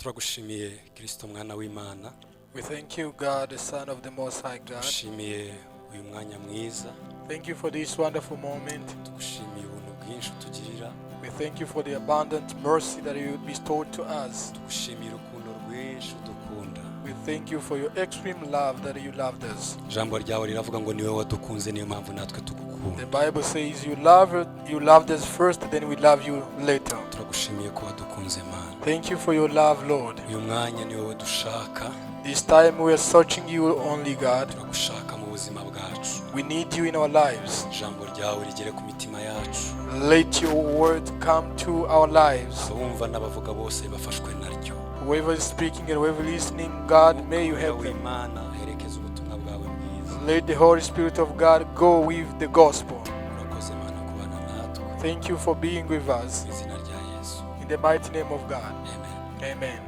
turagushimiye Kristo mwana w'Imana. We thank you, God, the Son of the Most High God. Tugushimiye uyu mwanya mwiza. Thank you for this wonderful moment. Tugushimiye ubuntu bwinshi utugirira. We thank you for the abundant mercy that you bestowed to us. Tugushimiye urukundo rwinshi udukunda. We thank you for your extreme love that you loved us. Jambo ryawe riravuga ngo niwe wadukunze niyo mpamvu natwe tugukunda. The Bible says you loved us first, then we love you later. Turagushimiye ko wadukunze Mana. Thank you for your love, Lord. Uyu mwanya niwe wadushaka. This time we are searching you only, God. Turagushaka mu buzima bwacu. We need you in our lives. Jambo ryawe rigere ku mitima yacu. Let your word come to our lives. Abumva n'abavuga bose bafashwe naryo. Whoever is speaking and whoever is listening, God, may you help them. Imana herekeza ubutumwa bwawe bwiza. Let the Holy Spirit of God go with the gospel. Urakoze Mana kubana natwe. Thank you for being with us. Mu izina rya Yesu. In the mighty name of God. Amen. Amen.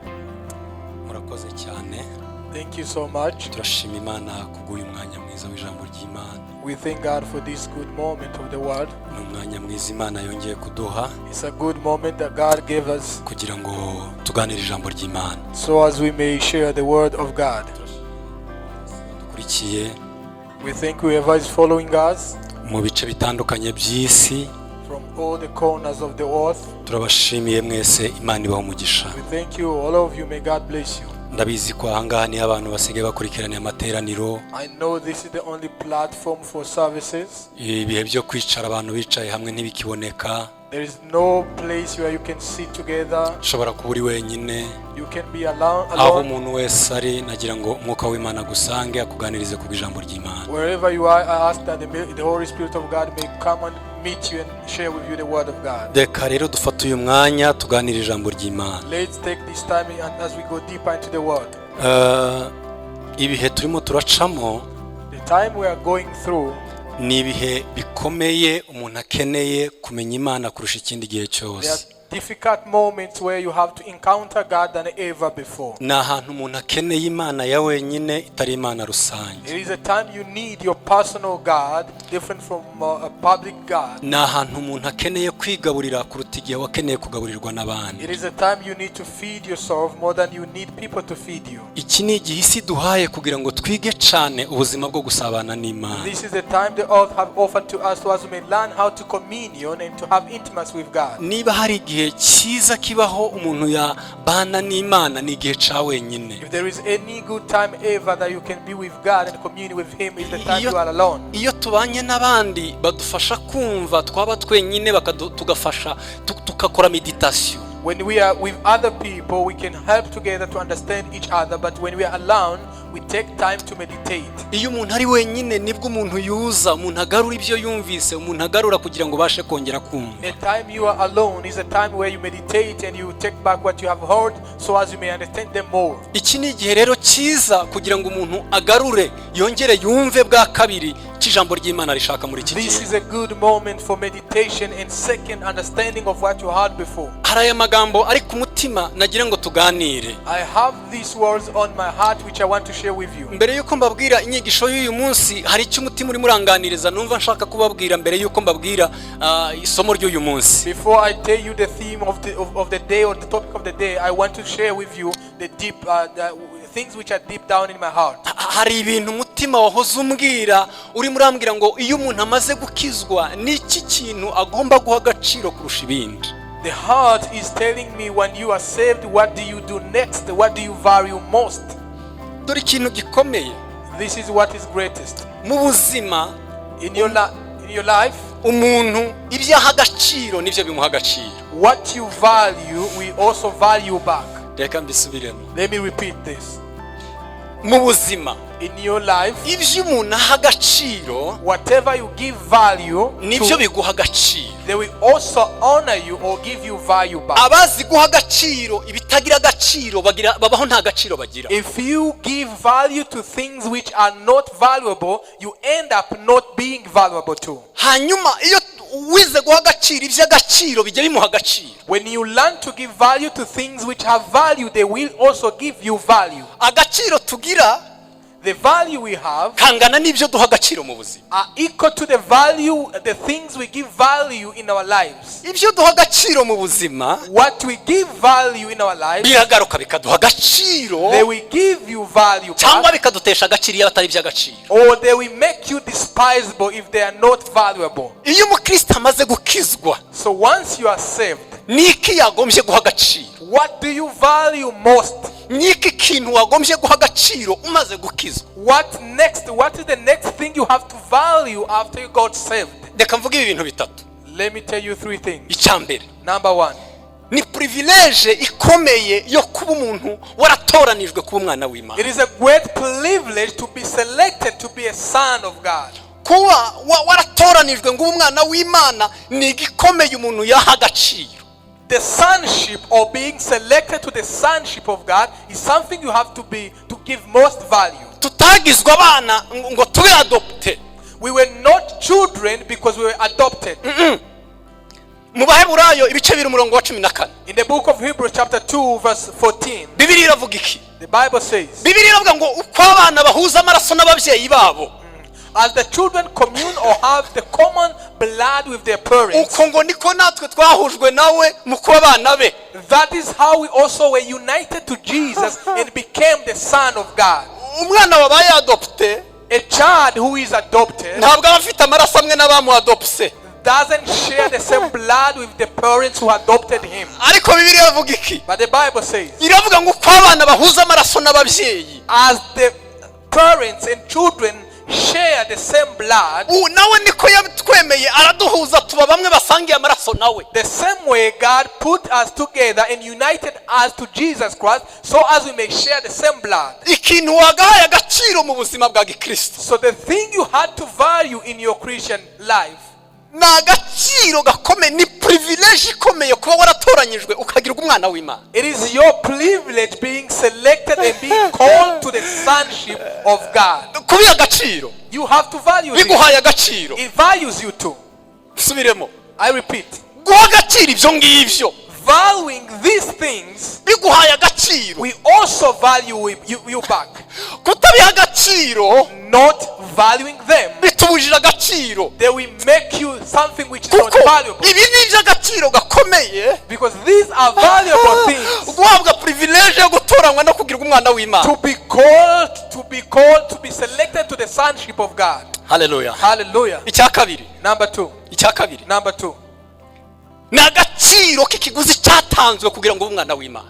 Murakoze cyane. Thank you so much. Turashima Imana kubw'uyu mwanya mwiza w'ijambo ry'Imana. We thank God for this good moment of the word. Ni umwanya mwiza Imana yongeye kuduha. It's a good moment that God gave us kugira ngo tuganire ijambo ry'Imana. so as we may share the word of God. Dukurikiye We thank whoever is following us mu bice bitandukanye by'isi. from all the corners of the earth. Turabashimiye mwese Imana ibaha umugisha. We thank you, all of you. May God bless you. Ndabizi ko ahangaha niho abantu basigaye bakurikirana amateraniro. I know this is the only platform for services. Ibihe byo kwicara abantu bicaye hamwe ntibikiboneka. There is no place where you can sit together. Ushobora kuba uri wenyine. You can be alone. Aho umuntu wese ari nagira ngo umwuka w'Imana gusange akuganirize ku ijambo ry'Imana. Wherever you are, I ask that the Holy Spirit of God may come and meet you and share with you the word of God. Reka rero dufate uyu mwanya tuganire ijambo ry'Imana. Let's take this time and as we go deeper into the word. Ibihe turimo turacamo, The time we are going through ni ibihe bikomeye umuntu akeneye kumenya Imana kurusha ikindi gihe there are cyose. difficult moments where you have to encounter God than ever before. Ni ahantu umuntu akeneye Imana ya wenyine itari Imana rusange. It is a time you need your personal God, different from a public God. Ni ahantu umuntu akeneye kwigaburira kuruta igihe wakeneye kugaburirwa n'abandi. It is a time you need to feed yourself more than you need people to feed you. Iki ni igihe isi duhaye kugira ngo twige cyane ubuzima bwo gusabana n'Imana. This is the time the earth have offered to us so as we may learn how to communion and to have intimacy with God. Niba hari igihe cyiza kibaho umuntu yabana n'Imana ni igihe cya wenyine. If there is any good time ever that you can be with God and commune with Him, is the time you are alone. Iyo tubanye n'abandi badufasha kumva twaba twenyine tugafasha tukakora meditation. When we are with other people, we can help together to understand each other, but when we are alone, we take time to meditate. Iyo umuntu ari wenyine nibwo umuntu yuza, umuntu agarura ibyo yumvise, umuntu agarura kugira ngo bashe kongera kumva. The time you are alone is a time where you meditate and you take back what you have heard so as you may understand them more. Iki ni igihe rero cyiza kugira ngo umuntu agarure yongere yumve bwa kabiri cy'ijambo ry'Imana rishaka muri iki gihe. This is a good moment for meditation and second understanding of what you heard before. Hari aya magambo ari ku mutima nagira ngo tuganire. I have these words on my heart which I want to share with you. Mbere yuko mbabwira inyigisho y'uyu munsi hari icyo umutima uri muranganiriza numva nshaka kubabwira mbere yuko mbabwira isomo ry'uyu munsi. Before I tell you the theme of the day or the topic of the day, I want to share with you the deep things which are deep down in my heart. Hari ibintu umutima wahoze umbwira uri murambwira ngo iyo umuntu amaze gukizwa n'iki kintu agomba guha agaciro kurusha ibindi. The heart is telling me when you are saved, what do you do next? What do you value most? Dore ikintu gikomeye. This is what is greatest. Mu buzima In your life, umuntu ibyo aha agaciro nibyo bimuha agaciro. what you value, we also value back. Reka mbisubiremo. Let me repeat this. Mu buzima In your life, ibyo umuntu aha agaciro whatever you give value nibyo to, biguha agaciro. they will also honor you or give you value back. Abazi guha agaciro ibitagira agaciro babaho nta gaciro bagira. If you give value to things which are not valuable, you end up not being valuable too. Hanyuma iyo wize guha agaciro iby'agaciro bijya bimuha agaciro. When you learn to give value to things which have value, they will also give you value. Agaciro tugira the value we have kangana n'ibyo duha agaciro mu buzima. are equal to the value, the things we give value in our lives. Ibyo duha agaciro mu buzima What we give value in our lives, biragaruka bikaduha agaciro, they will give you value cyangwa back, bikadutesha agaciro iyo atari iby'agaciro. or they will make you despisable if they are not valuable. Iyo umukristo amaze gukizwa, So once you are saved, niki yagombye guha agaciro? what do you value most? Niki kintu wagombye guha agaciro umaze gukizwa? What next? What is the next thing you have to value after you got saved? Reka mvuge ibi bintu bitatu. Let me tell you three things. Icyambere, Number one, ni privilege ikomeye yo kuba umuntu waratoranijwe kuba umwana w'Imana. it is a great privilege to be selected to be a son of God. Kuba waratoranijwe ngo umwana w'Imana ni igikomeye umuntu yaha agaciro. The sonship, or being selected to the sonship of God, is something you have to give most value. Tutagizwe abana ngo tube adopte. We were not children because we were adopted. Mu Baheburayo ibice 2:14. In the book of Hebrews chapter 2 verse 14, Bibiliya iravuga iki? the Bible says, Bibiliya iravuga ngo uko abana bahuza amaraso n'ababyeyi babo, as the children commune or have the common blood with their parents, uko ngo niko natwe twahujwe nawe mu kuba abana be. that is how we also were united to Jesus and became the son of God. Umwana wabaye adopte A child who is adopted ntabwo aba afite amaraso amwe n'abamu adopse. doesn't share the same blood with the parents who adopted him. Ariko Bibiliya iravuga iki? But the Bible says, Iravuga ngo uko abana bahuza amaraso n'ababyeyi, as the parents and children share the same blood, nawe niko yatwemeye araduhuza tuba bamwe basangiye amaraso nawe. the same way God put us together and united us to Jesus Christ, so as we may share the same blood. Ikintu wagahaye agaciro mu buzima bwa Gikristo So the thing you had to value in your Christian life, ni agaciro gakomeye, ni privilege ikomeye kuba waratoranyijwe ukagira umwana w'Imana. it is your privilege being selected and being called to the sonship of God. Kubiha agaciro You have to value it. biguhaye agaciro. It values you too. Subiremo, I repeat, guha agaciro ibyo ngibyo valuing these things, biguhaye agaciro. we also value you back. Kutabiha agaciro Not valuing them, bitubujije agaciro, they will make you something which is not kuko valuable. ibi ni iby'agaciro gakomeye Because these are valuable things. guhabwa privilege yo gutoranywa no kugira umwana w'Imana. To be selected to the sonship of God. Haleluya. Hallelujah. Icya kabiri, Number two. ni agaciro k'ikiguzi cyatanzwe kugira ngo ube umwana w'Imana.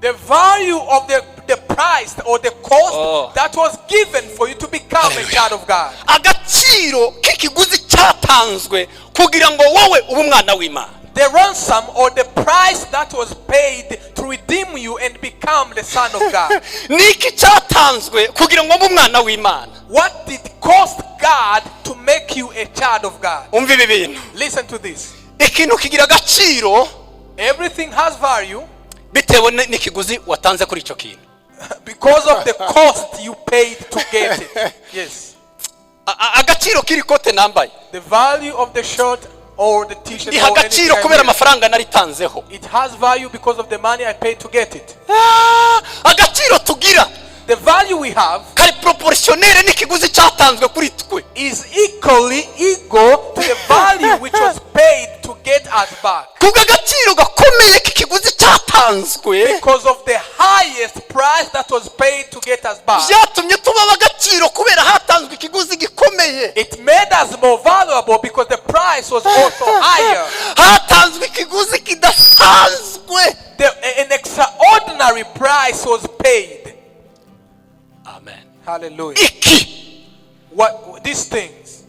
The value of the price or the cost that was given for you to become a child of God. Agaciro k'ikiguzi cyatanzwe kugira ngo wowe ube umwana w'Imana. The ransom or the price that was paid to redeem you and become the son of God. Niki cyatanzwe kugira ngo ube umwana w'Imana? What did it cost God to make you a child of God? Umva ibi bintu. Listen to this. Ikintu kigira agaciro Everything has value bitewe n'ikiguzi watanze kuri icyo kintu. because of the cost you paid to get it. Yes. Agaciro k'iri kote nambaye, The value of the shirt or the t-shirt iha or anything agaciro I kubera wear, amafaranga naritanzeho. it has value because of the money I paid to get it. Agaciro tugira The value we have kari proportionnel n'ikiguzi cyatanzwe kuri twe. is equally equal to the value which was paid to get us back. Kubwo agaciro gakomeye k'ikiguzi cyatanzwe Because of the highest price that was paid to get us back, byatumye tuba agaciro kubera hatanzwe ikiguzi gikomeye. it made us more valuable because the price was also higher. Hatanzwe ikiguzi kidasanzwe. An extraordinary price was paid. Amen. Hallelujah. Iki What these things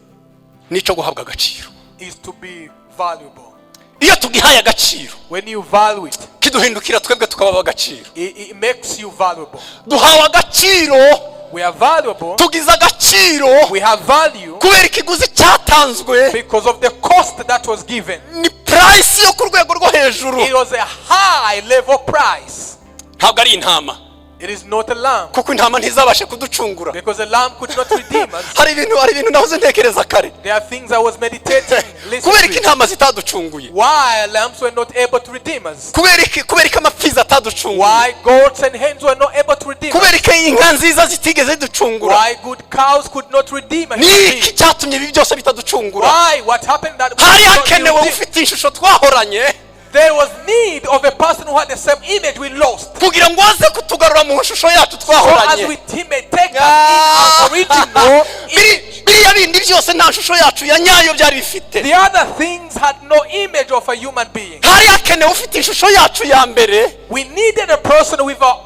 nico guhabwa agaciro. is to be valuable. Iyo tugihaye agaciro When you value it, kiduhindukira twebwe tukaba agaciro. it makes you valuable. Duhawe agaciro, We are valuable. tugize agaciro We have value kubera ikiguzi cyatanzwe. because of the cost that was given. Ni price yo ku rwego rwo hejuru, It was a high level price. ntabwo ari intama. It is not a lamb. kuko intama ntizabashe kuducungura. Because a lamb could not redeem us. hari ibintu nahoze ntekereza kare. There are things I was meditating. kubera iki intama zitaducunguye? Why lambs were not able to redeem us? kubera iki amapfizi ataducunguye? Why goats and hens were not able to redeem us? kubera iki inka nziza zitigeze ziducungura? Why good cows could not redeem us? ni iki cyatumye ibi byose bitaducungura? Why? What happened that we hari could not hakenewe redeem? ufite ishusho twahoranye. There was need of a person who had the same image we lost. kugira ngo aze kutugarura mu shusho yacu So as twahoranye. he may take us in our original image. biriya bindi byose nta shusho yacu ya nyayo byari bifite. The other things had no image of a human being. hari hakenewe ufite ishusho yacu ya mbere. We needed a person with our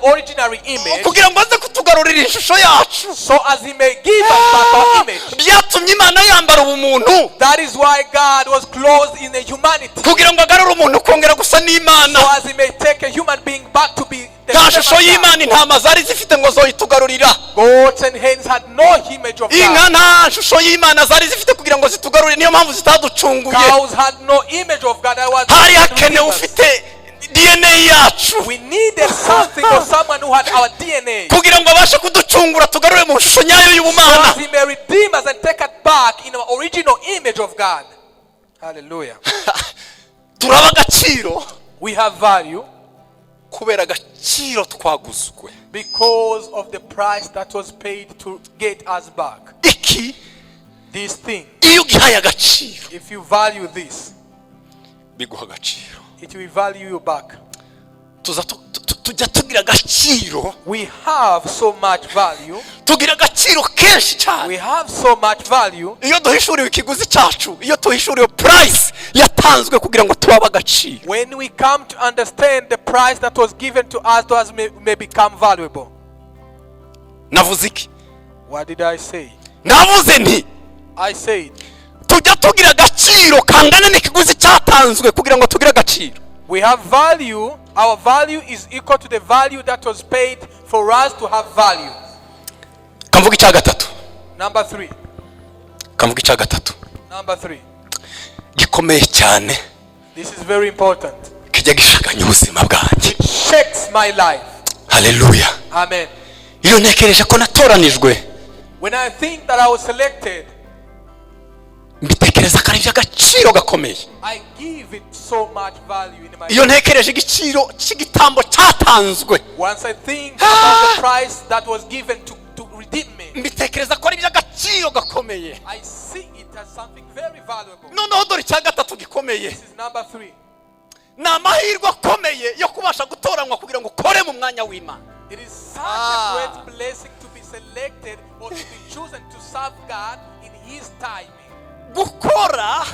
originary image, kugira ngo aze kutugarurira ishusho yacu. so as he may give us back our image. byatumye imana yambara ubumuntu. That is why God was clothed in a humanity, kugira ngo agarure umuntu kongera gusa n'imana. so as he may take a human being back to be the nta same shusho as God. y'imana intama zari zifite ngo zoyitugarurira. Goats and hens had no image of inka God. nta shusho y'imana zari zifite kugira ngo zitugarurire, niyo mpamvu zitaducunguye. Cows had no image of God. That was hari hakenewe ufite DNA yacu We needed something or someone who had our DNA, kugira ngo abashe kuducungura tugarure mu shusho nyayo so y'ubumana. as he may redeem us and take us back in our original image of God. Hallelujah. turaba agaciro We have value kubera agaciro twaguzwe. because of the price that was paid to get us back. iki This thing, iyo ugihaye agaciro if you value this, biguha agaciro. it will value you back. tujya tugira agaciro. We have so much value. tugira agaciro kenshi cyane We have so much value iyo duhishuriwe ikiguzi cyacu, iyo tuhishuriwe price yatanzwe kugira ngo tubabe agaciro. when we come to understand the price that was given to us may become valuable. navuze iki? What did I say? navuze nti I said tujya tugira agaciro kangana n'ikiguzi cyatanzwe kugira ngo tugire agaciro. we have value. Our value is equal to the value that was paid for us to have value. kamvuga icya gatatu. Number 3. kamvuga icya gatatu Number 3. gikomeye cyane, This is very important. kijya gishaganya ubuzima bwanjye. It shakes my life. haleluya. Amen. iyo ntekereje ko natoranijwe, When I think that I was selected, mbitekereza ko ari iby'agaciro gakomeye. I give it so much value in my iyo life. ntekereje igiciro cy'igitambo cyatanzwe, Once I think about the price that was given to redeem me, mbitekereza ko ari iby'agaciro gakomeye. I see it as something very valuable. noneho dore icya gatatu gikomeye, This is number 3. ni amahirwe akomeye yo kubasha gutoranywa kugira ngo ukore mu mwanya w'Imana. It is such a great blessing to be selected or to be chosen to serve God in His timing. gukora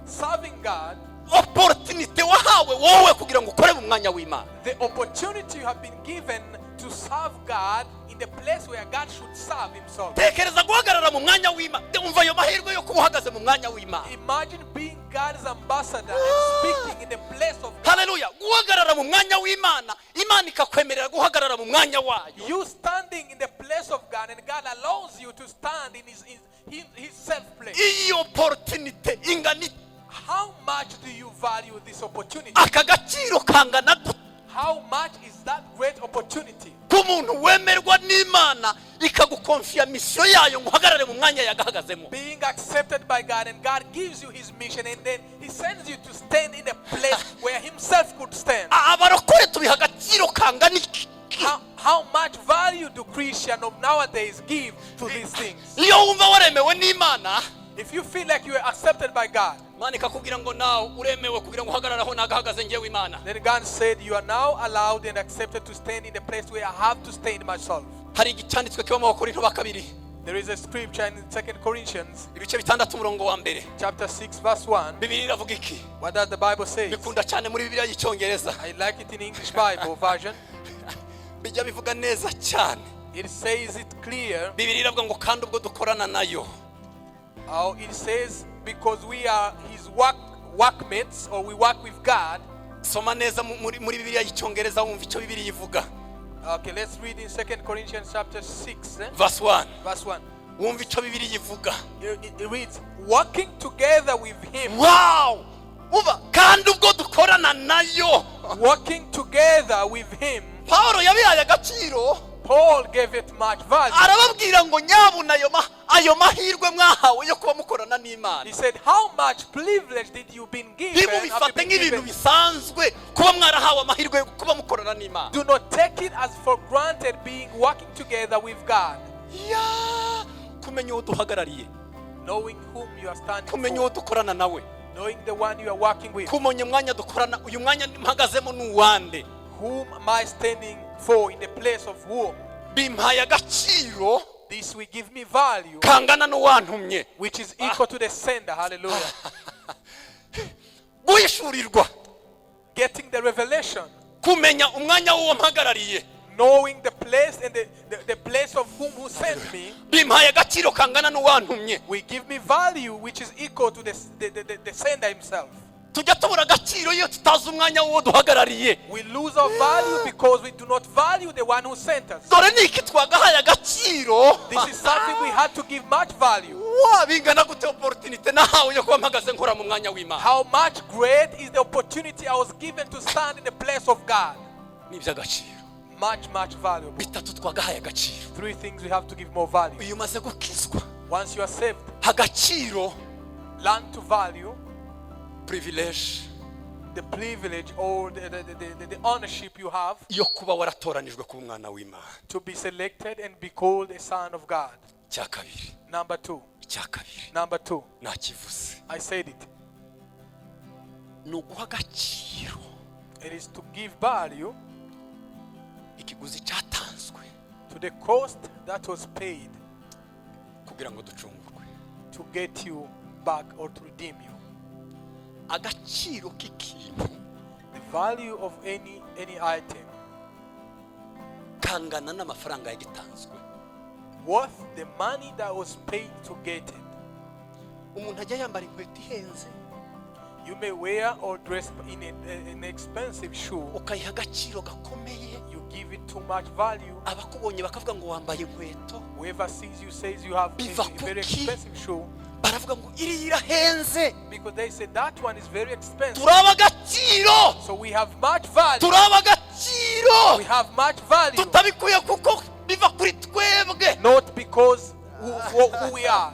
Serving God, opportunity wahawe wowe kugira ngo ukore mu mwanya w'Imana. the opportunity you have been given to serve God in the place where God should serve Himself. tekereza guhagarara mu mwanya w'Imana. umva ayo mahirwe yo kuba uhagaze mu mwanya w'Imana. Imagine being God's ambassador and speaking in the place of God. haleluya. guhagarara mu mwanya w'Imana, Imana ikakwemerera guhagarara mu mwanya wayo. You standing in the place of God and God allows you to stand in His self place. iyo opportunity ingana ite? How much do you value this opportunity? aka gaciro kangana gute How much is that great opportunity? ku muntu wemerwa n'Imana ikagukonfiya misiyo yayo ngo uhagarare mu mwanya yagahagazemo. Being accepted by God, and God gives you His mission, and then He sends you to stand in a place where Himself could stand. abarokore tubiha agaciro kangana iki? How much value do Christians of nowadays give to these things? iyo wumva waremewe n'Imana, If you feel like you are accepted by God, Imana ikakubwira ngo nawe uremewe kugira ngo uhagarare aho nagahagaze njyewe Imana. then God said you are now allowed and accepted to stand in the place where I have to stand myself. hari igicyanditswe kiba mu Bakorinto ba kabiri There is a scripture in 2 Corinthians ibice 6 umurongo wa mbere. chapter 6 verse 1. Bibiliya iravuga iki? What does the Bible say? bikunda cyane muri Bibiliya y'Icyongereza. I like it in English Bible version. bijya bivuga neza cyane. It says it clear. Bibiliya iravuga ngo kandi ubwo dukorana nayo. It says because we are His workmates, or we work with God. soma neza muri Bibiliya y'Icyongereza wumva icyo Bibiliya ivuga. Okay, let's read in 2 Corinthians chapter 6 verse 1. verse 1. wumva icyo Bibiliya ivuga. It reads, working together with Him. wow. uba kandi ubwo dukorana nayo. Working together with Him. Pawulo yabihaye agaciro, Paul gave it much value. arababwira ngo nyabuna ayo mahirwe mwahawe yo kuba mukorana n'Imana He said, how much privilege did you been given? Have you ntibubifate been nk'ibintu given? bisanzwe kuba mwarahawe amahirwe yo kuba mukorana n'Imana. Do not take it as for granted being working together with God. Ya, kumenya uwo duhagarariye, Knowing whom you are standing kumenya uwo for. dukorana nawe, Knowing the one you are working with. kumenya umwanya dukorana, uyu mwanya mpagazemo n'uwande, Whom am I standing for in the place of whom? bimpaye agaciro This will give me value, kangana n'uwantumye. which is equal to the sender. Hallelujah. Guhishurirwa, Getting the revelation. kumenya umwanya w'uwo mpagarariye, Knowing the place and the place of who sent me bimpaye agaciro kangana n'uwantumye. will give me value, which is equal to the sender himself. Tujya tubura agaciro iyo tutazi umwanya w'uwo duhagarariye. We lose our value because we do not value the one who sent us. Dore niki twagahaye agaciro. This is something we had to give much value. Wa bingana gute opportunity nahawe yo kuba mpagaze nkora mu mwanya w'Imana. How much great is the opportunity I was given to stand in the place of God. Ni by'agaciro. Much valuable. Bitatu twagahaye agaciro. 3 things we have to give more value. Iyo umaze gukizwa, Once you are saved, agaciro, learn to value privilege the privilege or the ownership you have yo kuba waratoranijwe kuba umwana w'Imana. to be selected and be called a son of God. Cya kabiri, Number 2. cya kabiri, Number 2. nakivuze. I said it. Ni uguha agaciro It is to give value ikiguzi cyatanzwe to the cost that was paid kugira ngo ducungurwe. to get you back or to redeem you. Agaciro k'ikintu The value of any item kangana n'amafaranga yagitanzwe. worth the money that was paid to get it. Umuntu ajya yambara inkweto ihenze, You may wear or dress in an expensive shoe. ukayiha agaciro gakomeye, You give it too much value. abakubonye bakavuga ngo wambaye inkweto, Whoever sees you says you have Biva a very kuki? expensive shoe, baravuga ngo iriya irahenze. because they say that one is very expensive. Turaba agaciro, So we have much value. turaba agaciro, We have much value, tutabikuye kuko biva kuri twebwe, not because who we are.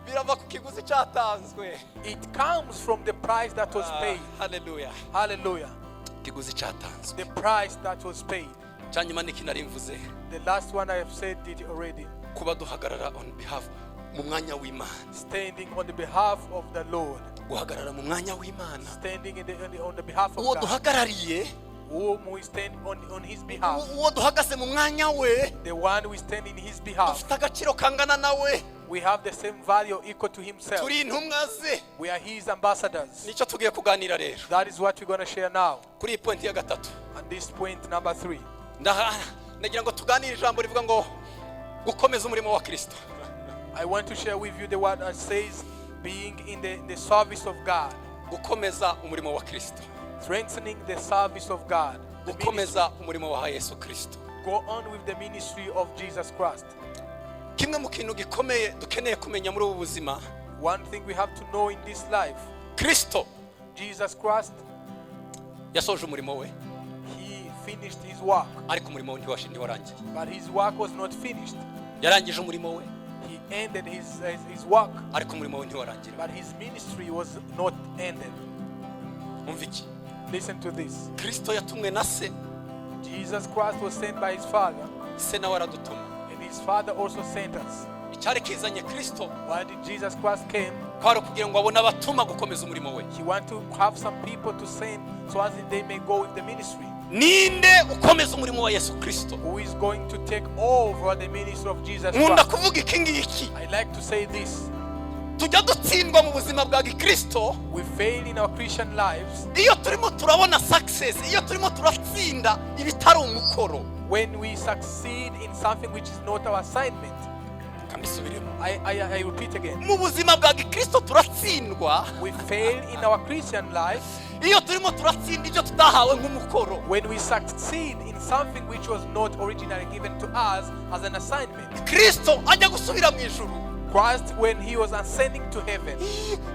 birava ku kiguzi cyatanzwe. It comes from the price that was paid. Haleluya, Hallelujah. ikiguzi cyatanzwe. The price that was paid. Cyanyuma niki nari mvuze, The last one I have said it already. kuba duhagarara on behalf mu mwanya w'Imana, Standing on the behalf of the Lord. guhagarara mu mwanya w'Imana, Standing on the behalf of uwo God. duhagarariye, Whom we stand on his behalf. uwo duhagaze mu mwanya we, The one we stand in his behalf. dufite agaciro kangana nawe, We have the same value equal to himself. turi intumwa ze. We are his ambassadors. Nicyo tugiye kuganira rero That is what we're going to share now. kuri iyi point ya gatatu. And this point number 3. Nagira ngo tuganire ijambo rivuga ngo gukomeza umurimo wa Kristo. I want to share with you the word that says being in the service of God. Gukomeza umurimo wa Kristo, Strengthening the service of God. The ministry. gukomeza umurimo wa Yesu Kristo. Go on with the ministry of Jesus Christ. Kimwe mu kintu gikomeye dukeneye kumenya muri ubu buzima, One thing we have to know in this life, Kristo Jesus Christ, yasoje umurimo we, he finished his work, ariko umurimo we ntiwarangiye. but his work was not finished. Yarangije umurimo we, He ended his work, ariko umurimo we ntiwarangira. but his ministry was not ended. Umva iki? Listen to this. Kristo yatumwe na se, Jesus Christ was sent by his Father, se nawe aradutuma. and his Father also sent us. Icyari kizanye Kristo Why did Jesus Christ came? kwari kugira ngo abone abatuma gukomeza umurimo we. He want to have some people to send so as they may go with the ministry. Ninde ukomeza umurimo wa Yesu Kristo? Who is going to take over the ministry of Jesus Nkunda Christ? kuvuga iki ngiki, I like to say this. tujya dutsindwa mu buzima bwa Gikristo We fail in our Christian lives iyo turimo turabona success, iyo turimo turatsinda ibitari umukoro. when we succeed in something which is not our assignment. Kambisubiremo, I repeat again. mu buzima bwa Gikristo turatsindwa We fail in our Christian life iyo turimo turatsinda ibyo tutahawe nk'umukoro. when we succeed in something which was not originally given to us as an assignment. Kristo ajya gusubira mu ijuru, Christ, when he was ascending to heaven,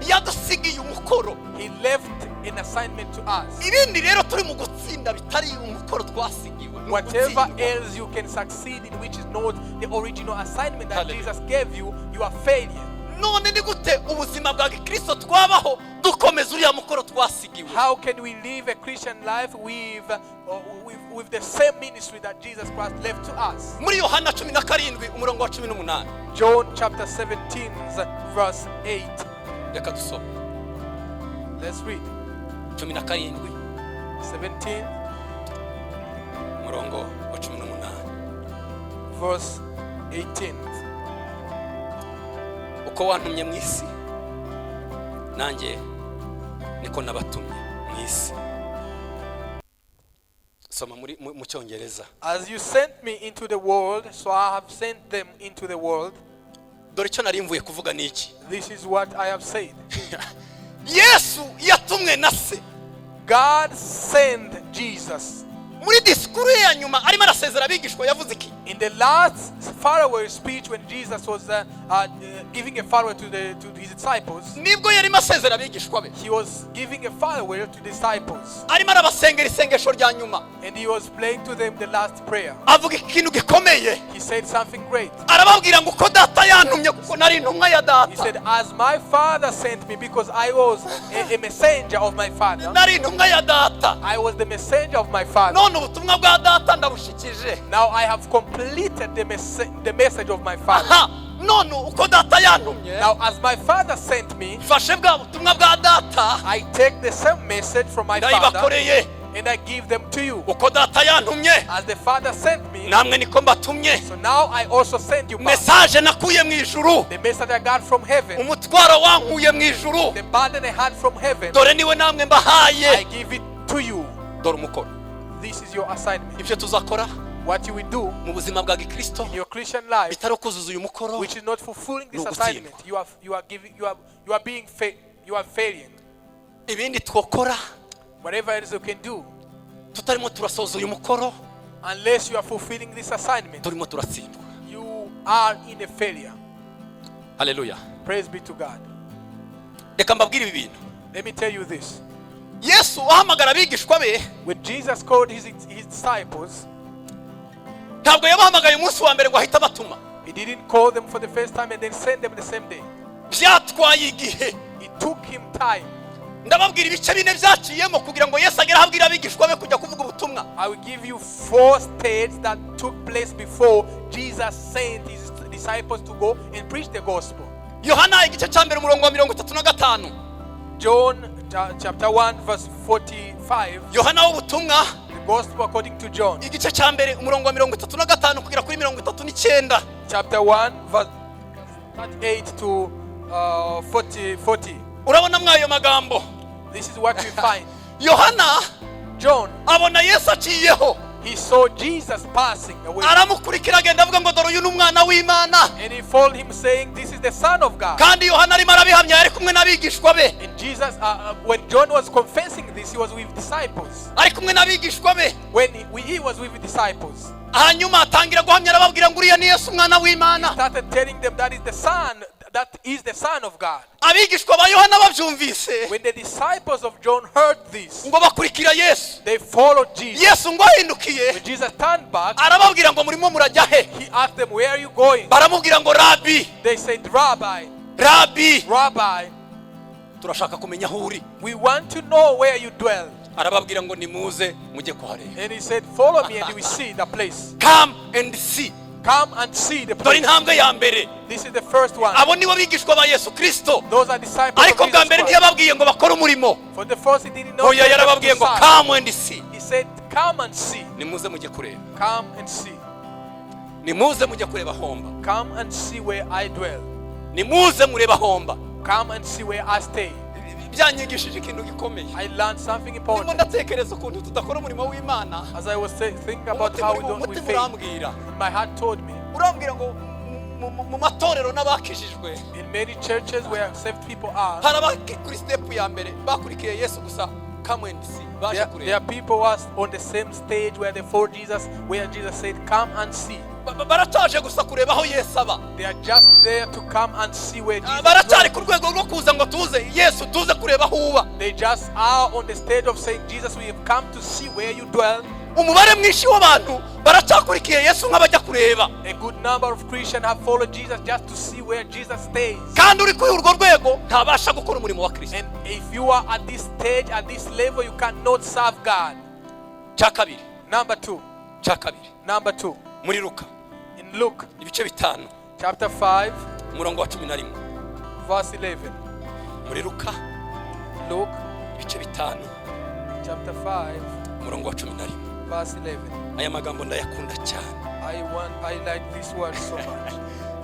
yadusigiye umukoro. he left an assignment to us. ibindi rero turi mu gutsinda bitari umukoro twasigiwe. Whatever else you can succeed in which is not the original assignment that Jesus gave you, you are failure. none ni gute ubuzima bwa Kristo twabaho dukomeza uriya mukoro twasigiwe? How can we live a Christian life with the same ministry that Jesus Christ left to us? muri Yohana 17 umurongo wa 18. John chapter 17 verse 8. Reka dusome. Let's read. 17 17 umurongo wa 18. verse 18. uko wantumye mu isi nanjye niko nabatumye mu isi. Soma mu Cyongereza. As you sent me into the world, so I have sent them into the world. Dore icyo nari mvuye kuvuga niki. This is what I have said. Yesu yatumwe na se. God sent Jesus. muri disikuru ya nyuma arimo arasezera abigishwa yavuze iki? In the last farewell speech, when Jesus was giving a farewell to his disciples, nibwo yarimo asezera abigishwa be. he was giving a farewell to disciples, arimo arabasengera isengesho rya nyuma. and he was praying to them the last prayer. avuga ikintu gikomeye. He said something great. arababwira ngo uko data yantumye kuko nari intumwa ya He data. said, as my Father sent me, because I was a messenger of my Father. nari intumwa ya data. I was the messenger of my Father. none ubutumwa bwa data ndabushikije. Now I have completed the message of my Father. Aha, none uko data yantumye. Now as my Father sent me, fashe bwa butumwa bwa data. I take the same message from my Father ndayibakoreye. and I give them to you. uko data yantumye As the Father sent me, namwe niko mbatumye. so now I also send you back. message nakuye mu ijuru. The message I got from heaven, umutwaro wankuye mu ijuru. the burden I had from heaven, dore niwe namwe I mbahaye. give it to you. dore umukoro. This is your assignment. ibyo tuzakora What you will do mu buzima bwa Gikristo in your Christian life, bitari kuzuza uyu mukoro. which is not fulfilling this No assignment, you are failing. ibindi twokora Whatever else you can do, tutarimo turasoza uyu mukoro unless you are fulfilling this assignment, turimo turatsindwa. you are in a failure. Haleluya. Praise be to God. reka mbabwire ibi bintu. Let me tell you this. Yesu ahamagara abigishwa be When Jesus called his disciples, ntabwo yabahamagaye umunsi wa mbere ngo ahita abatuma. he didn't call them for the first time and then send them the same day. byatwaye igihe. It took him time. ndababwira ibice bine byaciyemo kugira ngo Yesu agere ahabwira abigishwa be kujya kuvuga ubutumwa. I will give you 4 stages that took place before Jesus sent his disciples to go and preach the gospel. Yohana igice cya mbere umurongo wa 35. John chapter 1 verse 45. Yohana w'ubutumwa The gospel according to John. igice cya mbere umurongo wa 35 kugera kuri 39. Chapter 1 verse 38 to 40. urabona mwayo magambo. This is what we find. Yohana John, abona Yesu aciyeho. he saw Jesus passing away, aramukurikira agenda avuga ngo dore uyu ni umwana w'Imana. and he followed him saying, this is the Son of God. kandi Yohana arimo arabihamya ari kumwe n'abigishwa be. And Jesus, when John was confessing this, he was with disciples. ari kumwe n'abigishwa be. When he was with disciples, hanyuma atangira guhamya arababwira ngo uriya ni Yesu umwana he w'Imana. started telling them that is the Son of God. abigishwa ba Yohana babyumvise When the disciples of John heard this, ngo bakurikira Yesu. they followed Jesus. Yesu ngo ahindukiye When Jesus turned back, arababwira ngo murimo murajya he? he asked them, where are you going? baramubwira ngo Rabi, They said, Rabbi, turashaka kumenya aho uri. we want to know where you dwell. arababwira ngo nimuze mujye kuhareba. And he said, follow me and you will see the place. come and see. Come and see the dore place. intambwe ya mbere. This is the first one. abo nibo bigishwa ba Yesu Kristo. Those are disciples of ariko bwa Jesus mbere Christ. ntiyababwiye ngo bakore umurimo. For the first, he didn't know. oya yarababwiye ngo come and see. He said, come and see. nimuze mujye kureba. Come and see. nimuze mujye kureba homba. Come and see where I dwell. nimuze mureba homba. Come and see where I stay. byanyigishije ikintu gikomeye. I learned something ndimo important. ndatekereza ukuntu tudakora umurimo w'Imana. As I was thinking about how we umutima fail, urambwira. my heart told me, urambwira ngo mu matorero n'abakijijwe in many churches where saved people are, hari abaki kuri step ya mbere bakurikiye Yesu gusa come and see baje there kureba. are people who are on the same stage where they followed Jesus, where Jesus said, come and see. barataje gusa kureba aho Yesu aba. They are just there to come and see where Jesus baracyari is. ku rwego rwo kuza ngo tuze Yesu tuze kureba kureba aho uba. They just are on the stage of saying, Jesus, we have come to see where you dwell. Umubare mwinshi w'abantu baracyakurikiye Yesu nk'abajya kureba. A good number of Christians have followed Jesus just to see where Jesus stays. Kandi uri kuri urwo rwego ntabasha gukora umurimo wa Kristo. And if you are at this stage, at this level, you cannot serve God. Cya kabiri. Number two. Number 2. Muri Luka. In Luke. Ibice bitanu. Chapter 5. Umurongo wa 11. Verse 11. Muri Luka. Luke. Ibice bitanu. Chapter 5. Umurongo wa 11. Verse 11. Aya magambo ndayakunda cyane. I like this word so much.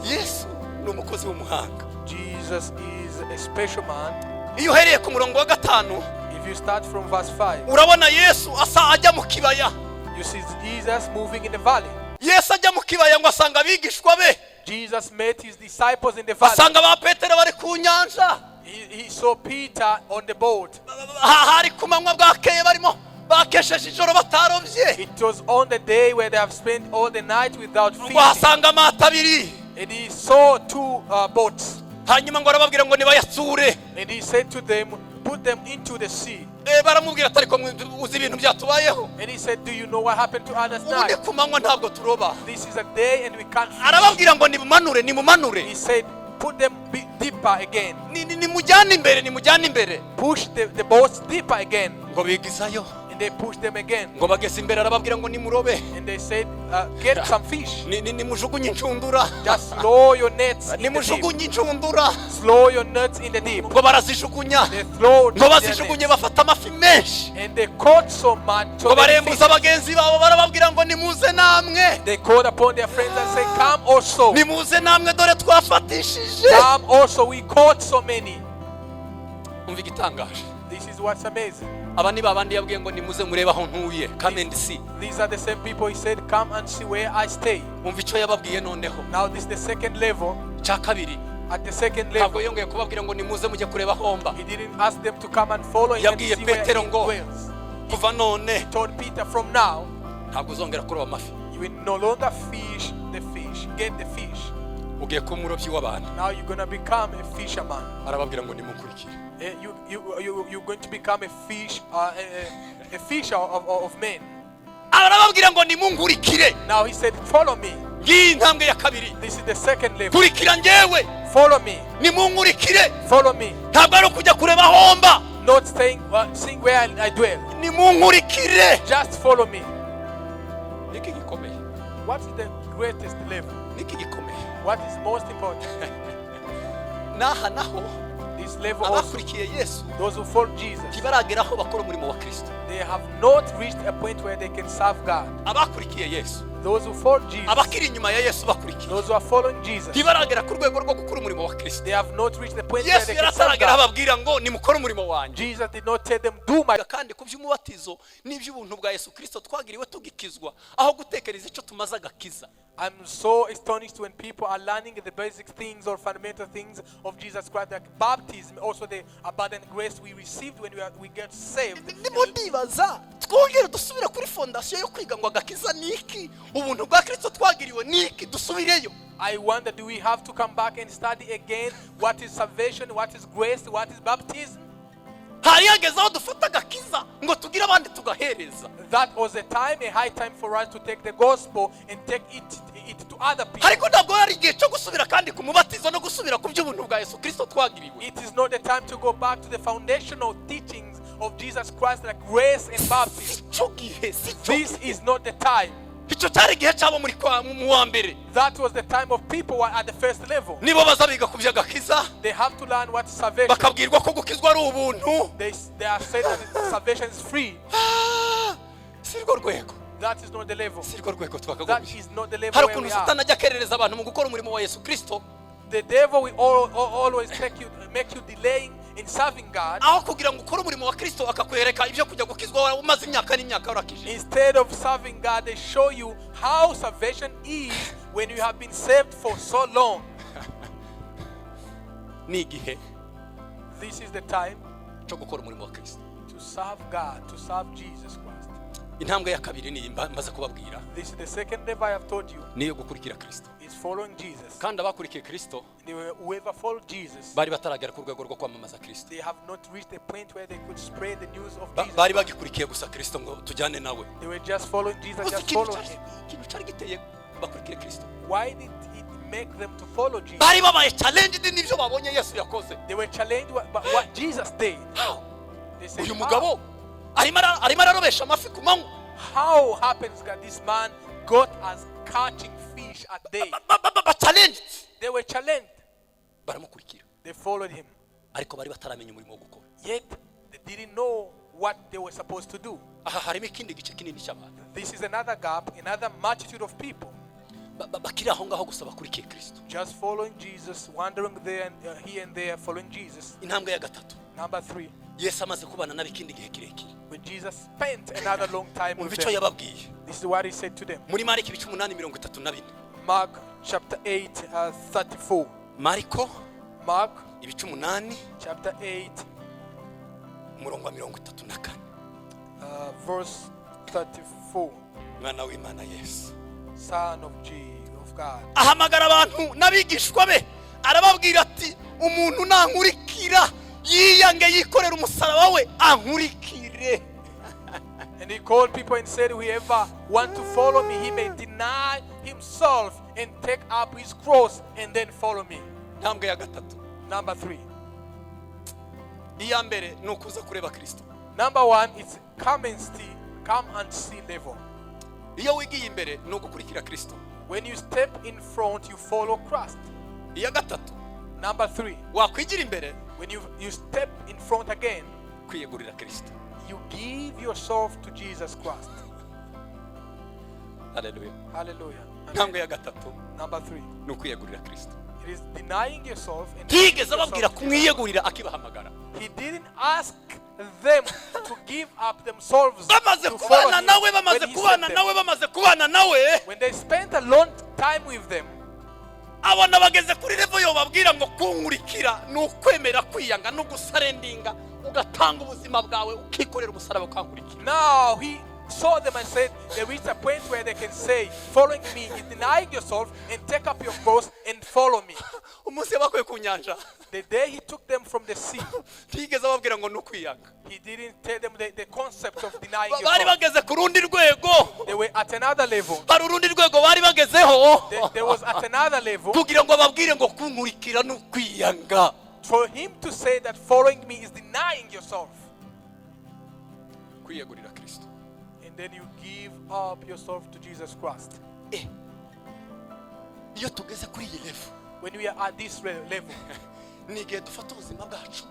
Yesu ni umukozi w'umuhanga. Jesus is a special man. Iyo uhereye ku murongo wa 5. If you start from verse 5. Urabona Yesu asa ajya mu kibaya. You see Jesus moving in the valley. Yesu ajya mu kibaya ngo asanga abigishwa be. Jesus met his disciples in the valley. Asanga ba Petero bari ku nyanja. He saw Peter on the boat. Hari ku manywa bwakeye barimo bakesheje ijoro batarobye. It was on the day where they have spent all the night without fishing. Wasanga amata abiri. And he saw 2 boats. Hanyuma ngo arababwira ngo nibayatsure. And he said to them, put them into the sea. Baramubwira atari ko uzi ibintu byatubayeho. And he said, do you know what happened to us Ubu tonight? ni ku manywa ntabwo turoba. This is a day and we can't fish. Arababwira ngo nimumanure. He said, put them deeper again. Nimujyane imbere. Push the boats deeper again. Ngo bigizayo. And they pushed them again. Ngo bageze imbere arababwira ngo nimurobe. And they said, get some fish. Nimujugunye inshundura. Just throw your nets in the deep. Nimujugunye inshundura. Throw your nets in the deep. Ngo barazijugunya. They throw ngo bazijugunye bafata amafi menshi. And they caught so much. Ngo barembuza abagenzi babo barababwira ngo nimuze namwe. They called upon their friends and said, come also. Nimuze namwe dore twafatishije. Come also, we caught so many. Umva igitangaje. This is what's amazing. Aba ni babandi yabwiye ngo nimuze mureba aho ntuye. Come and see. These are the same people he said, come and see where I stay. Umva icyo yababwiye noneho. Now this is the second level. Cya kabiri. At the second level. Ntabwo yongeye kubabwira ngo nimuze mujye kureba homba. He didn't ask them to come and follow him and see where he dwells. Kuva none. He told Peter, from now, ntabwo uzongera kuroba amafi. you will no longer fish the fish. Get the fish. Ugiye kuba umurobyi w'abantu. Now you're going to become a fisherman. Arababwira ngo nimukurikire. You're going to become a fisher of men. Arababwira ngo nimunkurikire. Now he said, follow me. Ngiyi intambwe ya kabiri. This is the second level. Kurikira njyewe. Follow me. Nimunkurikire. Follow me. Ntabwo ari ukujya kureba homba. Not saying, seeing where I dwell. Nimunkurikire. Just follow me. Niki gikomeye. What is the greatest level? Niki gikomeye. What is most important? Naha naho. This level also. Abakurikiye Yesu. Those who follow Jesus. Tibarageraho bakora umurimo wa Kristo. They have not reached a point where they can serve God. Abakurikiye Yesu. Those who follow Jesus. Abakiri inyuma ya Yesu bakurikiye. Those who are following Jesus. Tibaragera ku rwego rwo gukora umurimo wa Kristo. They have not reached the point where Yesu they can serve yarataragera God. ababwira ngo nimukore umurimo wanjye. Jesus did not tell them, do my. Kandi ku by'umubatizo n'iby'ubuntu bwa Yesu Kristo twagiriwe tugikizwa aho gutekereza icyo tumaze agakiza. I'm so astonished when people are learning the basic things or fundamental things of Jesus Christ, like baptism, also the abundant grace we received when we get saved. Ndimo ndibaza twongere dusubira kuri fondasiyo yo kwiga ngo agakiza niki ubuntu bwa Kristo twagiriwe niki dusubireyo. I wonder, do we have to come back and study again what is salvation, what is grace, what is baptism? Hari hageze aho dufata agakiza ngo tugire abandi tugahereza. That was a high time for us to take the gospel and take it to other people. Ariko ntabwo hari igihe cyo gusubira kandi ku mubatizo no gusubira ku by'ubuntu bwa Yesu Kristo twagiriwe. It is not the time to go back to the foundational teachings of Jesus Christ, like grace and baptism. This is not the time. Icyo cyari igihe cyabo muri mu wa mbere. That was the time of people who are at the first level. Nibo bazabiga ku by'agakiza. They have to learn what is salvation. Bakabwirwa ko gukizwa ari ubuntu. They are said that salvation is free. Sirwo rwego. That is not the level. Sirwo rwego twakagombye. That is not the level Hari where we ukuntu are. Satani ajya akerereza abantu mu gukora umurimo wa Yesu Kristo. The devil will always make you delaying in serving God. Aho kugira ngo ukore umurimo wa Kristo akakwereka ibyo kujya gukizwa umaze imyaka n'imyaka urakije. Instead of serving God, they show you how salvation is when you have been saved for so long. Ni igihe This is the time cyo gukora umurimo wa Kristo. to serve God, to serve Jesus Christ. intambwe ya kabiri ni mbaza kubabwira This is the second level I have told you. niyo gukurikira Kristo Is following Jesus. kandi abakurikiye Kristo Whoever followed Jesus, bari bataragera ku rwego rwo kwamamaza Kristo they have not reached the point where they could spread the news of Jesus. bari bagikurikiye gusa Kristo ngo tujyane nawe They were just following Jesus, just following him. ikintu cyari giteye bakurikire Kristo Why did it make them to follow Jesus? bari babaye challenged n'ibyo babonye Yesu yakoze They were challenged by what Jesus did. They said, uyu mugabo arimo ararobesha amafi ku manywa how happens that this man got us catching fish at day? challenged They were challenged. baramukurikira They followed him. ariko bari bataramenya umurimo wo gukora Yet they didn't know what they were supposed to do. aha harimo ikindi gice kinini cy'abantu This is another gap, another multitude of people bakiri aho ngaho gusa bakurikiye Kristo just following Jesus, wandering there and here and there, following Jesus. intambwe ya gatatu Number 3, Yesu amaze kubana n'abikindi gihe kirekire when Jesus spent another long time mu with bico them, yababwiye this is what he said to them. muri Mariko 8:34 Mark chapter 8, 34. Mariko Mark 8 chapter 8, umurongo wa 34 verse 34. mwana w'Imana Yesu Son of God. ahamagara abantu n'abigishwa be arababwira ati umuntu nankurikira yiyange yikorera umusaraba we ankurikire. And he called people and said, whoever want to follow me, he may deny himself and take up his cross and then follow me. Ntambwe ya gatatu. Number 3. Iya mbere ni ukuza kureba Kristo. Number 1 is come and see level. Iyo wigiye imbere ni ugukurikira Kristo. When you step in front, you follow Christ. Iya gatatu. Number 3. Wakwigira imbere. When you step in front again, kwiyegurira Kristo. you give yourself to Jesus Christ. Hallelujah. Hallelujah. Ntambwe ya gatatu. Number 3. ni ukwiyegurira Kristo. It is denying yourself and Tigeze ababwira kumwiyegurira akibahamagara. He didn't ask them to give up themselves Bamaze to follow kubana him nawe bamaze when he kubana sent nawe them. bamaze kubana nawe. When they spent a long time with them, Abana bageze kuri level yo babwira ngo kunkurikira ni ukwemera kwiyanga no gusarendinga ugatanga ubuzima bwawe ukikorera umusaraba ukankurikira. now he saw them and said, there is a point where they can say, following me is denying yourself and take up your cross and follow me. Umunsi yabakuye ku nyanja. The day he took them from the sea, Tigeze ababwira ngo ni ukwiyanga. he didn't tell them the concept of denying Bari yourself. bageze ku rundi rwego. They were at another level. Hari urundi rwego bari bagezeho. There was at another level kugira ngo ababwire ngo kunkurikira ni ukwiyanga. for him to say that following me is denying yourself. Kwiyegurira Kristo. And then you give up yourself to Jesus Christ. Iyo tugeze kuri iyi level When we are at this level, ni igihe dufata ubuzima bwacu.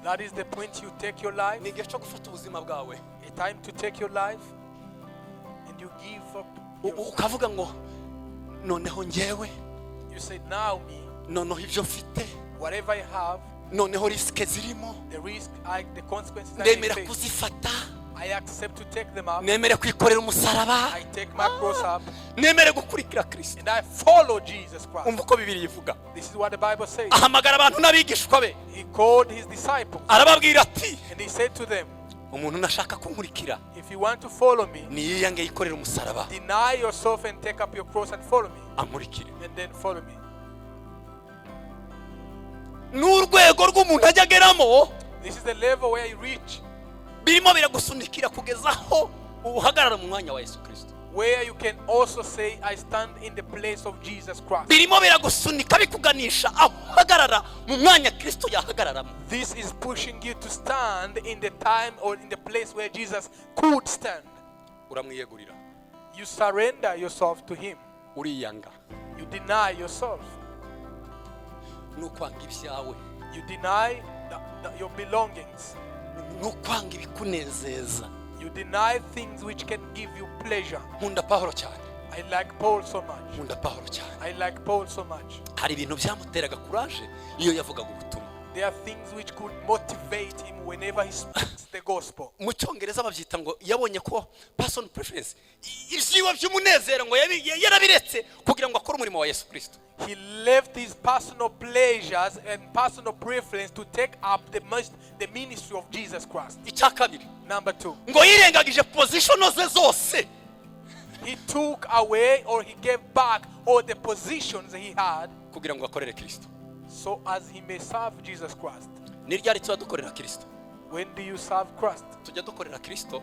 that is the point you take your life, Ni igihe cyo gufata ubuzima bwawe. a time to take your life, and you give up. Ukavuga ngo noneho njyewe, You say, now me, noneho ibyo mfite, whatever I have, noneho risike zirimo, the risk, the consequences I ndemera face, kuzifata, I accept to take them up. nemere kwikorera umusaraba, I take my cross up, nemere gukurikira Kristo. and I follow Jesus Christ. Umva uko Bibiliya ivuga. This is what the Bible says. Ahamagara abantu n'abigishwa be. He called his disciples, Arababwira ati, and he said to them, umuntu nashaka kunkurikira if you want to follow me, niyiyange yikorera umusaraba deny yourself and take up your cross and follow me, ankurikire. and then follow me. N'urwego rw'umuntu ajya ageramo This is the level where you reach, birimo biragusunikira kugeza aho uhagarara mu mwanya wa Yesu Kristo. where you can also say, I stand in the place of Jesus Christ. Birimo biragusunika bikuganisha aho uhagarara mu mwanya Kristo yahagararamo. This is pushing you to stand in the time or in the place where Jesus could stand. Uramwiyegurira. You surrender yourself to him. Uriyanga. You deny yourself. Nukwanga ibyawe. You deny your belongings. Nukwanga ibikunezeza. You deny things which can give you pleasure. Nkunda Pawulo cyane. I like Paul so much. Nkunda Pawulo cyane. I like Paul so much. Hari ibintu byamuteraga courage iyo yavugaga ubutumwa. There are things which could motivate him whenever he speaks. the gospel. mu cyongereza babyita ngo yabonye ko person preference ibyiwe by'umunezero ngo yarabiretse kugira ngo akore umurimo wa Yesu Kristo. He left his personal pleasures and personal preference to take up the ministry of Jesus Christ. Icya kabiri, Number 2, ngo yirengagije position ze zose he took away or he gave back all the positions he had kugira ngo akorere Kristo. so as he may serve Jesus Christ. Ni ryari tuba dukorera Kristo? When do you serve Christ? Tujya dukorera Kristo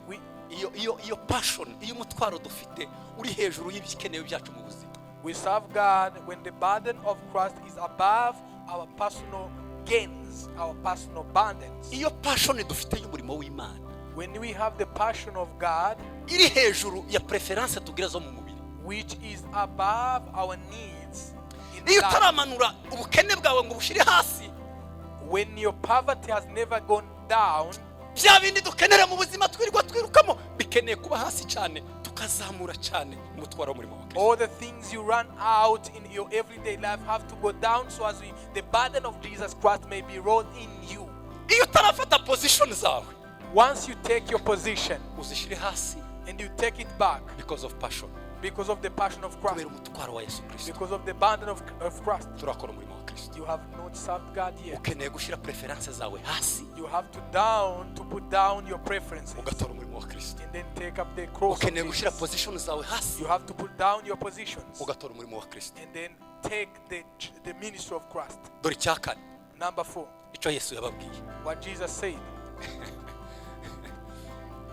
We iyo passion, iyo mutwaro dufite uri hejuru y'ibikenewe byacu mu buzima. We serve God when the burden of Christ is above our personal gains, our personal burdens. Iyo passion dufite y'umurimo w'Imana When we have the passion of God, iri hejuru ya preference tugira zo mu mubiri. which is above our needs in Iyo life. utaramanura ubukene bwawe ngo bushire hasi, When your poverty has never gone down, bya bindi dukenera mu buzima twirirwa twirukamo bikeneye kuba hasi cyane tukazamura cyane umutwaro w'umurimo wa Kristo. all the things you run out in your everyday life have to go down so as the burden of Jesus Christ may be rolled in you. Iyo utarafata position zawe Once you take your position uzishire hasi and you take it back because of passion, because of the passion of Christ, kubera umutwaro wa Yesu Kristo, because of the burden of Christ, turakora umurimo wa Kristo. you have not served God yet. Ukeneye gushira preference zawe hasi You have to put down your preferences ugatora umurimo wa Kristo. and then take up the cross of Ukeneye gushira Jesus. position zawe hasi You have to put down your positions ugatora umurimo wa Kristo. and then take the ministry of Christ. Dore icyakane Number 4, icyo Yesu yababwiye, what Jesus said.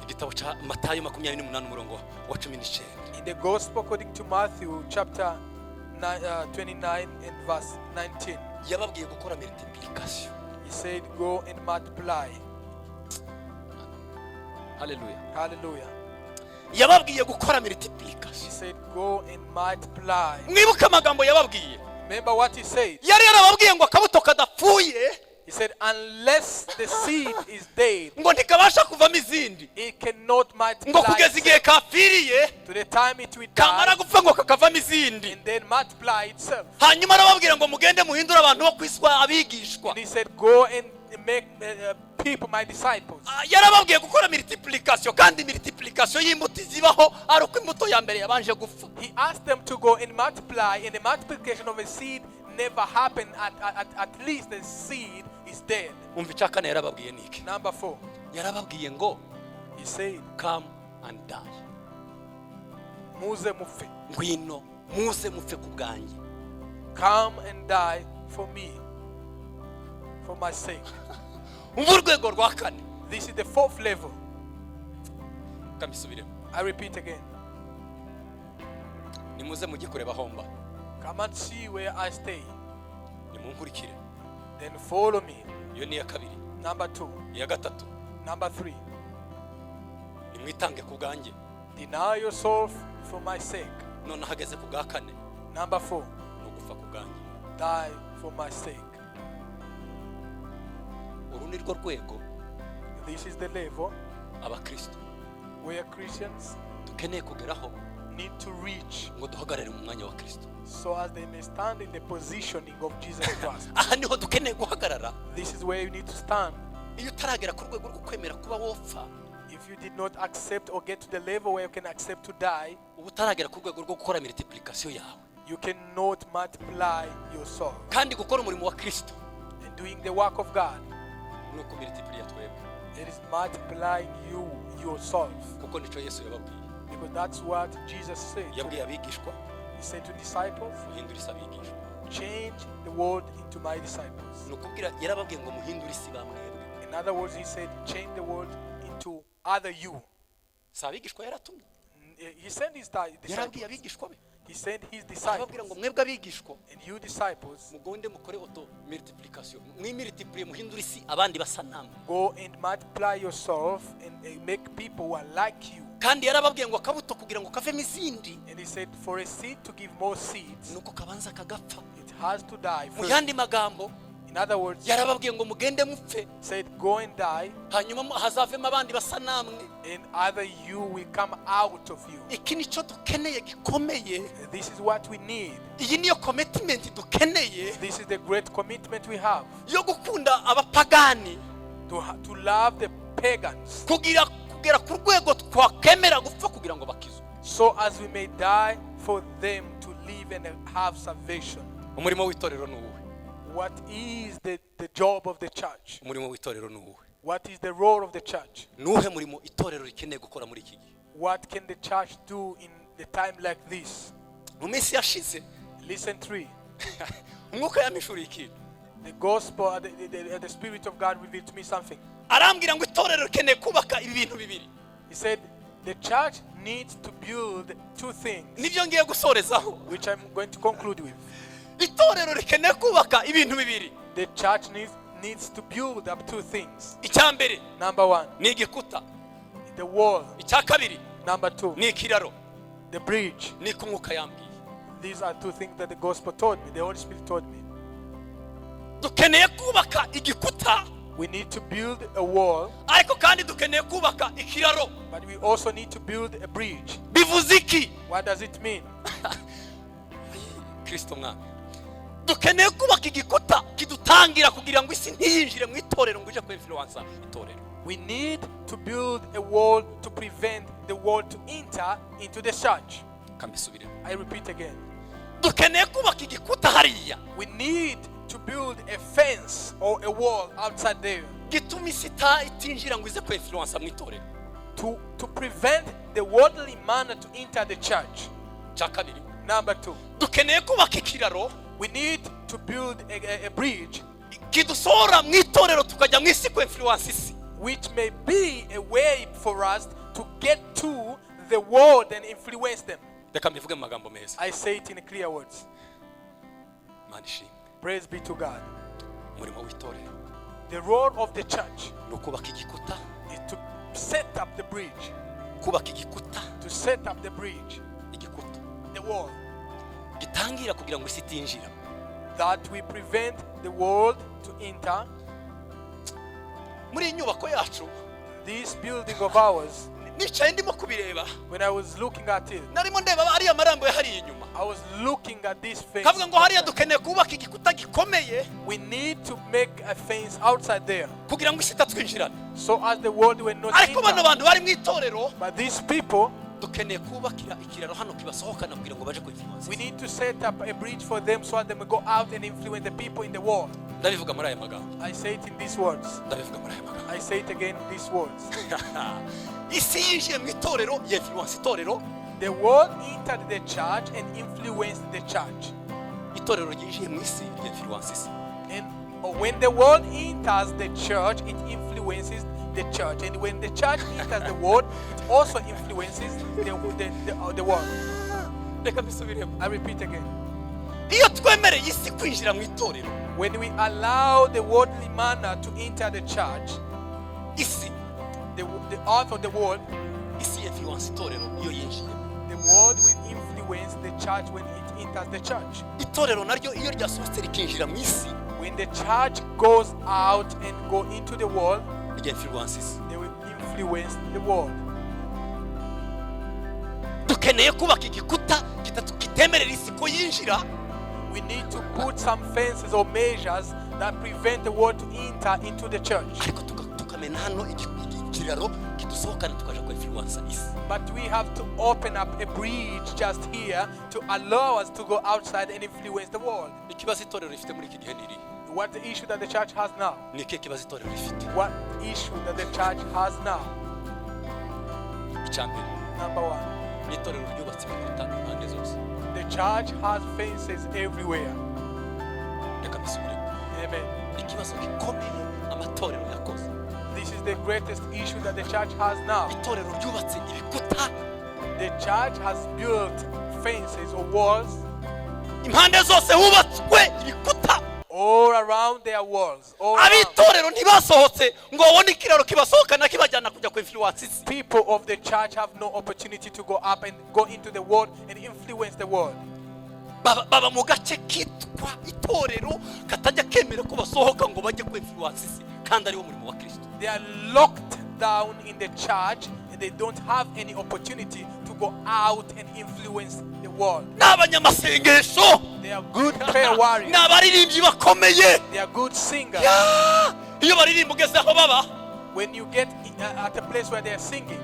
igitabo cya Matayo 28 umurongo wa 19. In the Gospel according to Matthew chapter 29 and verse 19, Yababwiye gukora multiplication. he said, go and multiply. Hallelujah. Hallelujah. Yababwiye gukora He multiplication. said, go and multiply. Mwibuke amagambo yababwiye. Remember what he said. Yari yarababwiye ngo akabuto kadapfuye He said, unless the seed is dead, ngo ntikabasha kuvamo izindi, it cannot ngo multiply kugeza igihe itself. kapfiriye To the time it will kamara die gupfa ngo kakavamo izindi. and then multiply itself. Hanyuma arababwira ngo mugende muhindure abantu bo kwiswa abigishwa. And he said, go and make people my disciples. Yarababwiye gukora multiplication, kandi multiplication y'imbuto zibaho ari uko imbuto ya mbere yabanje gupfa. He asked them to go and multiply, and the multiplication of a seed never happened at least the seed is dead. Umva icyakane yarababwiye niki? Number 4, Yarababwiye ngo he said, come and die. muze mufe. Ngwino muze mupfe ku bwanjye. Come and die for me, for my sake. Umva urwego rwa kane. This is the 4th level. Kamisubiremo. I repeat again. Nimuze mujye kureba homba. Come and see where I stay. Nimunkurikire. Then follow me. Iyo ni iya kabiri. Number 2. Iya gatatu. Number 3. Nimwitange ku bwanjye. Deny yourself for my sake. None hageze ku bwa kane. Number 4. Ni ugufa ku bwanjye. Die for my sake. Uru ni rwo rwego This is the level abakristo where Christians dukeneye kugeraho need to reach ngo duhagarare mu mwanya wa Kristo. so as they may stand in the positioning of Jesus Christ. Aha niho dukeneye guhagarara. This is where you need to stand. Iyo utaragera ku rwego rwo kwemera kuba wopfa, If you did not accept or get to the level where you can accept to die, ubu utaragera ku rwego rwo gukora multiplication yawe you cannot multiply yourself. kandi gukora umurimo wa Kristo And doing the work of God, ni uko multiplier twebwe, it is multiplying you yourself. kuko nico Yesu yababwiye. Because that's what Jesus said. Yabwiye abigishwa He said to disciples, muhindure isi abigishwa. change the world into my disciples. Ni ukubwira yarababwiye ngo muhindure isi bamwebwe. In other words, he said, change the world into other you. Si abigishwa yaratumye. He sent his disciples. Yarabwiye abigishwa be. He sent his Arababwira ngo disciples. mwebwe abigishwa And you disciples, mugonde mukore auto multiplication. Mwimultiplie muhindure isi abandi basa namwe. go and multiply yourself and make people who are like you. Kandi yarababwiye ngo akabuto kugira ngo kavemo izindi And he said, for a seed to give more seeds, nuko kabanza kagapfa. it has to die Mu first. yandi magambo In other words, yarababwiye ngo mugende mupfe said, go and die, hanyuma hazavemo abandi basa namwe. and other you will come out of you. Iki nico dukeneye gikomeye. This is what we need. Iyi niyo commitment dukeneye This is the great commitment we have yo gukunda abapagani, to to love the pagans, kugera ku rwego twakemera gupfa kugira ngo bakizwe. so as we may die for them to live and have salvation. Umurimo w'itorero ni uwuhe? What is the job of the church? Umurimo w'itorero ni uwuhe? What is the role of the church? Nuhe murimo itorero rikeneye gukora muri iki gihe? What can the church do in the time like this? Mu minsi yashize Listen, 3. umwuka yamishuriye ikintu. The gospel, the Spirit of God revealed to me something. Arambwira ngo itorero rikeneye kubaka ibi bintu bibiri. He said, the church needs to build 2 things, Nibyo ngiye gusorezaho. which I'm going to conclude with. Itorero rikeneye kubaka ibintu bibiri. The church needs to build up 2 things. Icyambere Number 1, ni igikuta. the wall. Icya kabiri Number 2, ni ikiraro. the bridge. Ni ku mwuka yambwiye. These are 2 things that the gospel told me, the Holy Spirit told me. Dukeneye kubaka igikuta, We need to build a wall, ariko kandi dukeneye kubaka ikiraro. but we also need to build a bridge. Bivuze iki? What does it mean? Kristo mwami. Dukeneye kubaka igikuta kidutangira kugira ngo isi ntiyinjire mu itorero ngo ije ku influence itorero. We need to build a wall to prevent the world to enter into the church. Kambisubire. I repeat again. Dukeneye kubaka igikuta hariya We need to build a fence or a wall outside there gituma isi itinjira ngo ize ku influence mu itorero. to prevent the worldly manner to enter the church. Cya kabiri. Number 2, Dukeneye kubaka ikiraro we need to build a bridge kidusohora mu itorero tukajya mu isi ku influence isi. which may be a way for us to get to the world and influence them. Reka mbivuge mu magambo meza. I say it in clear words. Imana ishimwe. Praise be to God. Umurimo w'itorero The role of the church ni ukubaka igikuta, is to set up the bridge, kubaka igikuta, to set up the bridge, igikuta the wall, gitangira kugira ngo isi itinjira. that we prevent the world to enter. Muri iyi nyubako yacu This building of ours, nicaye ndimo kubireba, when I was looking at it, narimo ndeba ariya marambo yahariye inyuma, I was looking at this fence. kavuga ngo hariya dukeneye kubaka igikuta gikomeye We need to make a fence outside there, kugira ngo isi itatwinjirana. so as the world will not Ariko bano enter. bantu bari mu itorero But these people, dukeneye kubakira ikiraro hano kibasohokana kugira ngo baje ku influence. we need to set up a bridge for them so that they may go out and influence the people in the world. Ndabivuga muri aya magambo. I say it in these words. Ndabivuga muri aya magambo. I say it again in these words. Isi yinjiye mu itorero ya influence itorero. The world entered the church and influenced the church. Itorero ryinjiye mu isi ya influence isi. And when the world enters the church, it influences the church. And when the church enters the world, it also influences the world. Reka mbisubiremo. I repeat again. Iyo twemereye isi kwinjira mu itorero, When we allow the worldly manner to enter the church, isi the earth of the world, isi ya influence itorero iyo yinjiye. the world will influence the church when it enters the church. Itorero naryo iyo ryasohotse rikinjira mu isi, When the church goes out and go into the world, rya influence isi. they will influence the world. Dukeneye kubaka igikuta kitemerera isi ko yinjira. We need to put some fences or measures that prevent the world to enter into the church. Ariko tukamena hano ikiraro kidusohokana tukaja ku influence isi. But we have to open up a bridge just here to allow us to go outside and influence the world. Ikibazo itorero rifite muri iki gihe ni iri. What the issue that the church has now? Ni ikihe kibazo itorero rifite? What issue that the church has now? Icyambere, Number 1. ni itorero ryubatse ibikuta impande zose. The church has fences everywhere. Reka mbisubiremo. Amen. Ikibazo gikomeye amatorero yakoze. This is the greatest issue that the church has now. Itorero ryubatse ibikuta The church has built fences or walls impande zose, hubatswe ibikuta. all around their walls. All around. Abitorero ntibasohotse ngo babone ikiraro kibasohokana kibajyana kujya ku influence isi. People of the church have no opportunity to go up and go into the world and influence the world. Baba mu gace kitwa itorero katajya kemera ko basohoka ngo bajye ku influence isi kandi ari wo murimo wa Kristo. They are locked down in the church and they don't have any opportunity to go out and influence the world. N'abanyamasengesho, They are good prayer warriors. n'abaririmbyi bakomeye, They are good singers. iyo baririmba ugeze aho baba When you get at a place where they are singing,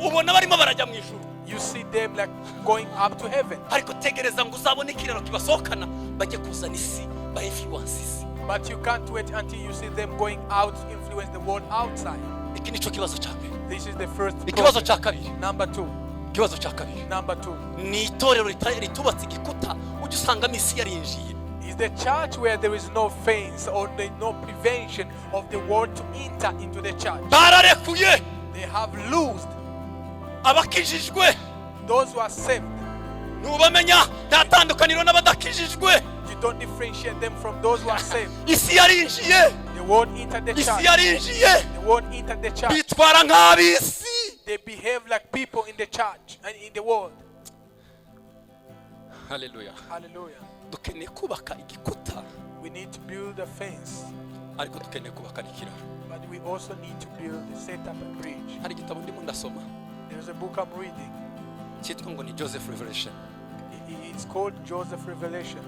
ubona barimo barajya mu ijuru, you see them like going up to heaven. ariko tegereza ngo uzabone ikiraro kibasohokana bajye kuzana isi ba influences. But you can't wait until you see them going out to influence the world outside. Iki nico kibazo cya mbere. This is the first Ikibazo problem. cya kabiri, Number two. ikibazo cya kabiri Number two. ni itorero ritubatse igikuta ujya usangamo isi yarinjiye. Is the church where there is no fence or there is no prevention of the world to enter into the church. Bararekuye They have loosed abakijijwe, those who are saved. ntubamenya nta tandukaniro n'abadakijijwe. You don't differentiate them from those who are saved. Isi yarinjiye, The world entered the isi church. yarinjiye, The world entered the church. bitwara nk'ab'isi. They behave like people in the church and in the world. Haleluya. Hallelujah. Dukeneye kubaka igikuta, We need to build a fence, ariko dukeneye kubaka n'ikiraro. but we also need to set up a bridge. Hari igitabo ndimo ndasoma There's a book I'm reading. cyitwa ngo ni Joseph Revelation. It's called Joseph Revelation.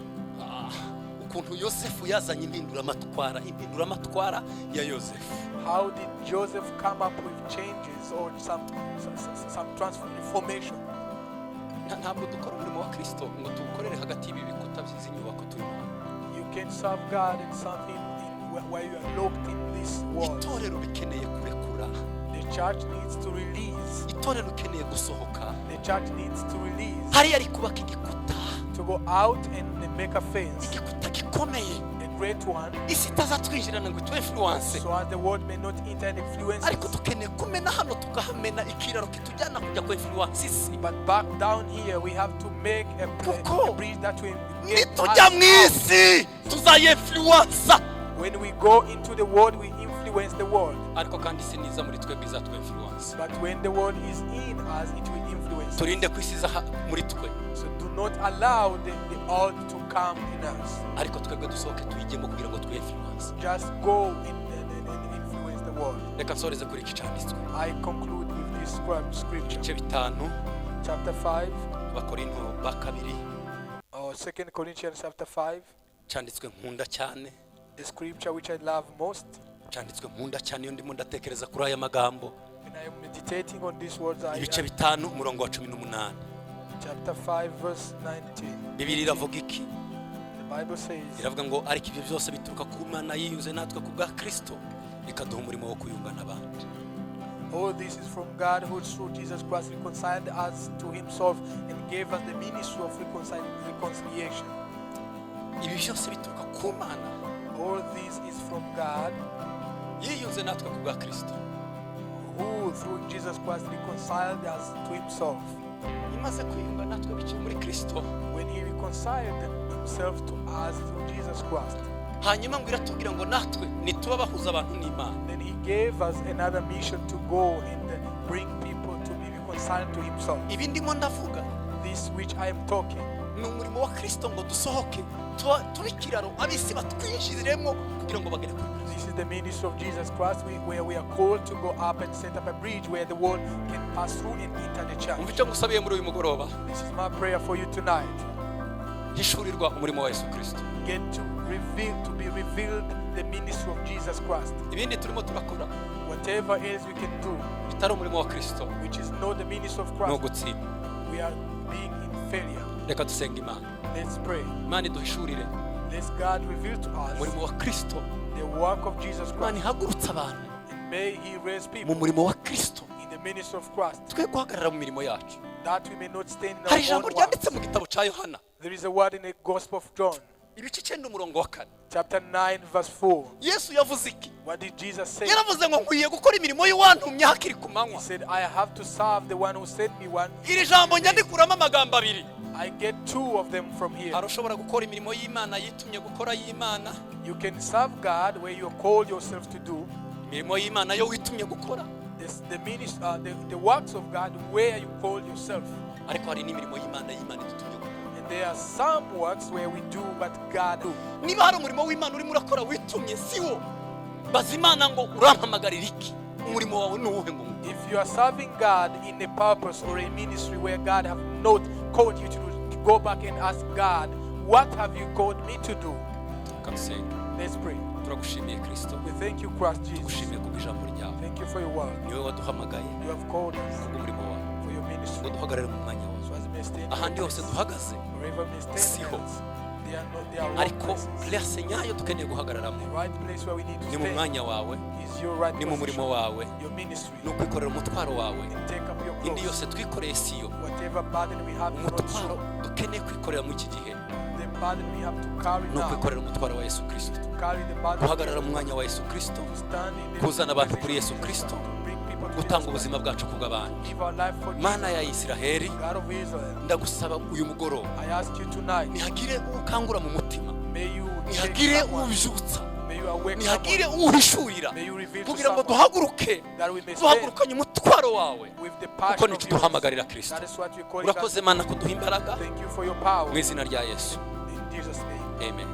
Ukuntu Yosefu yazanye impinduramatwara ya Yosefu. How did Joseph come up with changes or some transformation? Ntabwo dukora umurimo wa Kristo ngo tuwukorere hagati y'ibi bikuta by'izi nyubako turimo. You can serve God in something where you are locked in this world. Itorero rikeneye kurekura. The church needs to release. Itorero rikeneye gusohoka. The church needs to release. Hariya ari kubaka igikuta. To go out and make a fence. Igikuta gikomeye. A great one. Isi itazatwinjirana ngo itwe influence. So as the world may not enter and influence. Ariko dukeneye kumena hano tugahamena ikiraro kitujyana kujya ku influence isi. But back down here we have to make a bridge that will nitujya mu isi tuzayiinfluensa. When we go into the world we influence the world. Ariko kandi isi niza muri twebwe izatwe influence. But when the world is in us it will influence. Turinde kwisiza muri twe. So do not allow the old to come in us. Ariko twebwe dusohoke tuyigemo kugira ngo twe influence. Just go and influence the world. Reka nsoreze kuri iki cyanditswe. I conclude with this scripture. Ibice bitanu. Chapter 5. Abakorinto ba kabiri. 2 Corinthians chapter 5. Cyanditswe nkunda cyane. The scripture which I love most. Cyanditswe nkunda cyane iyo ndimo ndatekereza kuri aya magambo. When I am meditating on these words Ibice bitanu umurongo wa 18. Chapter 5 verse 19. Bibiliya iravuga iki? The Bible says, iravuga ngo ariko ibyo byose bituruka ku Mana yiyunze natwe ku bwa Kristo ikaduha umurimo wo kuyunga n'abandi. all this is from God who through Jesus Christ reconciled us to himself and gave us the ministry of reconciliation. Ibi byose bituruka ku Mana. All this is from God yiyunze natwe ku bwa Kristo. who through Jesus Christ reconciled us to himself. Imaze kuyunga natwe biciye muri Kristo. When he reconciled himself to us through Jesus Christ. Hanyuma ngo iratubwira ngo natwe nituba bahuza abantu n'Imana. Then he gave us another mission to go and bring people to be reconciled to himself. Ibi ndimo ndavuga. This which I am talking. Ni umurimo wa Kristo ngo dusohoke tubikiraro abisi batwinjiremo kugira ngo bagere kuri Kristo. This is the ministry of Jesus Christ where we are called to go up and set up a bridge where the world can pass through and enter the church. Umva icyo ngusabiye muri uyu mugoroba. This is my prayer for you tonight. Hishurirwa umurimo wa Yesu Kristo. Get to be revealed the ministry of Jesus Christ. Ibindi turimo turakora. Whatever else we can do, bitari umurimo wa Kristo, which is not the ministry of no Christ, gutsinda. we are being in failure. Reka dusenga Imana. Let's pray. Imana iduhishurire Let God reveal to us umurimo wa Kristo. the work of Jesus Imana Christ. ihagurutsa abantu And may he raise mu people murimo wa Kristo. in the ministry of Christ, Twe guhagarara mu mirimo yacu. that we may not stand in Hari our own ijambo work. ryanditse mu gitabo cya Yohana. There is a word in the Gospel of John, Ibice 9 umurongo wa 4. chapter 9, verse 4. Yesu yavuze iki? What did Jesus say? Yaravuze ngo nkwiye gukora imirimo y'uwantumye hakiri ku He manywa. said, I have to serve the one who sent me one. Iri jambo nyandikuramo amagambo abiri. I get two of them from here. Hari ushobora gukora imirimo y'Imana yitumye gukora y'Imana. You can serve God where you call yourself to do. Imirimo y'Imana yo witumye gukora. The works of God where you call yourself. Ariko hari n'imirimo y'Imana idutumye gukora. And there are some works where we do what God do. Niba hari umurimo w'Imana urimo urakora witumye siwo. Baza Imana ngo urampamagarira iki? Umurimo wawe ni uwuhe ngo? If you are serving God in a purpose or a ministry where God have not called you to do, go back and ask God, what have you called me to do? Kamusenga. Let's pray. turagushimiye Kristo, We thank you, Christ Jesus. tugushimiye kubw'ijambo ryawe. Thank you for your word. Niwe waduhamagaye You have called us kubw'umurimo wawe, for your ministry. ngo duhagarare mu mwanya So wawe. as we stand Ahandi hose duhagaze wherever we stand, siho, they are not, they are wrong ariko places. place nyayo dukeneye guhagararamo The right place where we need to ni mu stand mwanya wawe, is your right ni mu murimo position, wawe, your ministry. ni ukwikorera umutwaro wawe. And take up your Indi cross. yose twikoreye siyo, Whatever burden we have, not umutwaro so. dukeneye kwikorera muri iki gihe The burden we have to carry ni now. ukwikorera umutwaro wa Yesu Kristo, Carry the burden. guhagarara mu mwanya wa Yesu Kristo, Stand in the kuzana abantu kuri position Yesu Kristo, to bring people to gutanga Jesus ubuzima bwacu kubw'abandi. Christ. Give our life for Mana Jesus. ya Isiraheli, God of Israel, ndagusaba uyu mugoroba I ask you tonight, ntihagire ukangura mu mutima, may you ntihagire take someone, ubyutsa, may you awake ntihagire someone, uhishurira, may you reveal to kugira ngo someone duhaguruke, that we may stand duhagurukanye umutwaro wawe, with the kuko passion nicyo of yours. duhamagarira Kristo. That is what we call it. Urakoze Mana kuduha imbaraga Thank you for your power. mu izina rya Yesu, In Jesus' name. amen.